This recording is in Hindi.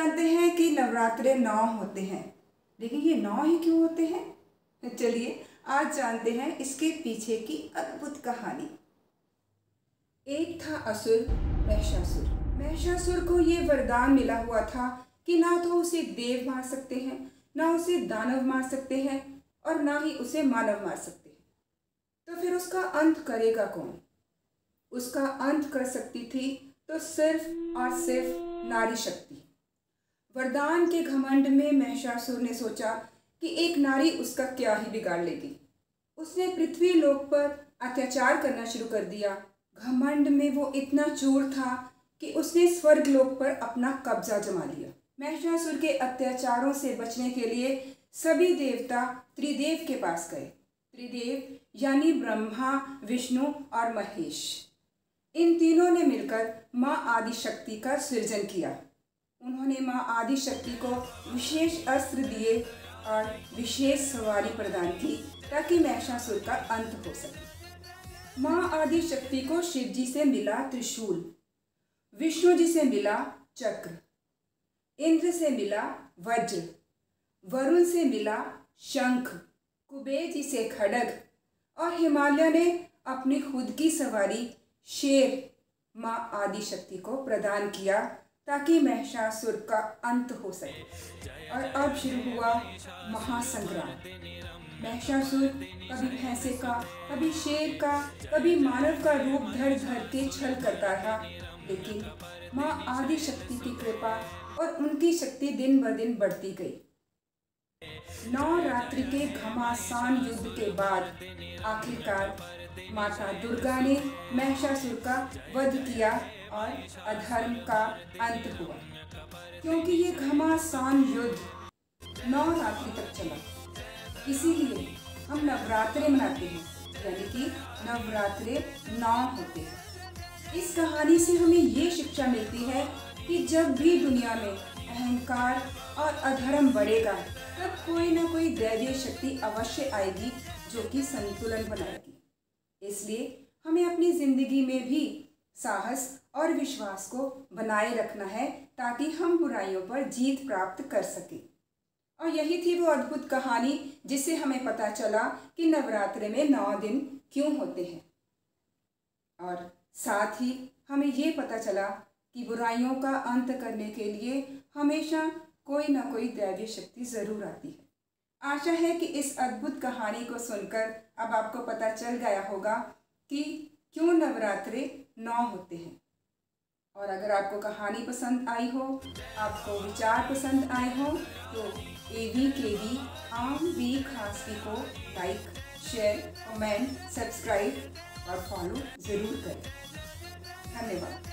जानते हैं कि नवरात्रे 9 होते हैं, लेकिन ये 9 ही क्यों होते हैं? चलिए आज जानते हैं इसके पीछे की अद्भुत कहानी। एक था असुर महिषासुर। महिषासुर को ये वरदान मिला हुआ था कि ना तो उसे देव मार सकते हैं, ना उसे दानव मार सकते हैं और ना ही उसे मानव मार सकते हैं। तो फिर उसका अंत करेगा कौन? उसका अंत कर सकती थी तो सिर्फ और सिर्फ नारी शक्ति। वरदान के घमंड में महिषासुर ने सोचा कि एक नारी उसका क्या ही बिगाड़ लेगी। उसने पृथ्वी लोक पर अत्याचार करना शुरू कर दिया। घमंड में वो इतना चूर था कि उसने स्वर्ग लोक पर अपना कब्जा जमा लिया। महिषासुर के अत्याचारों से बचने के लिए सभी देवता त्रिदेव के पास गए। त्रिदेव यानी ब्रह्मा, विष्णु और महेश। इन तीनों ने मिलकर माँ आदिशक्ति का सृजन किया। उन्होंने माँ आदिशक्ति को विशेष अस्त्र दिए और विशेष सवारी प्रदान की ताकि महिषासुर का अंत हो सके। माँ आदिशक्ति को शिव जी से मिला त्रिशूल, विष्णु जी से मिला चक्र, इंद्र से मिला वज्र, वरुण से मिला शंख, कुबेर जी से खड्ग और हिमालय ने अपनी खुद की सवारी शेर माँ आदिशक्ति को प्रदान किया ताकि महिषासुर का अंत हो सके। और अब शुरू हुआ महासंग्राम। महिषासुर कभी भैंसे का, कभी शेर का, कभी मानव का रूप धर धर के छल करता रहा, लेकिन माँ आदिशक्ति की कृपा और उनकी शक्ति दिन ब दिन बढ़ती गई। 9 रात्रि के घमासान युद्ध के बाद आखिरकार माता दुर्गा ने महिषासुर का वध किया और अधर्म का अंत हुआ। क्योंकि ये घमासान युद्ध 9 रात्रि तक चला, इसीलिए हम नवरात्रे मनाते हैं, यानी कि नवरात्रे 9 होते हैं। इस कहानी से हमें ये शिक्षा मिलती है कि जब भी दुनिया में अहंकार और अधर्म बढ़ेगा तब कोई ना कोई दैवीय शक्ति अवश्य आएगी जो कि संतुलन बनाएगी। इसलिए हमें अपनी जिंदगी में भी साहस और विश्वास को बनाए रखना है ताकि हम बुराइयों पर जीत प्राप्त कर सकें। और यही थी वो अद्भुत कहानी जिससे हमें पता चला कि नवरात्रि में 9 दिन क्यों होते हैं। और साथ ही हमें ये पता चला कि बुराइयों का अंत करने के लिए हमेशा कोई ना कोई दैवीय शक्ति ज़रूर आती है। आशा है कि इस अद्भुत कहानी को सुनकर अब आपको पता चल गया होगा कि क्यों नवरात्रे 9 होते हैं। और अगर आपको कहानी पसंद आई हो, आपको विचार पसंद आए हो, तो AVKV आम भी खास भी को लाइक, शेयर, कमेंट, सब्सक्राइब और फॉलो ज़रूर करें। धन्यवाद।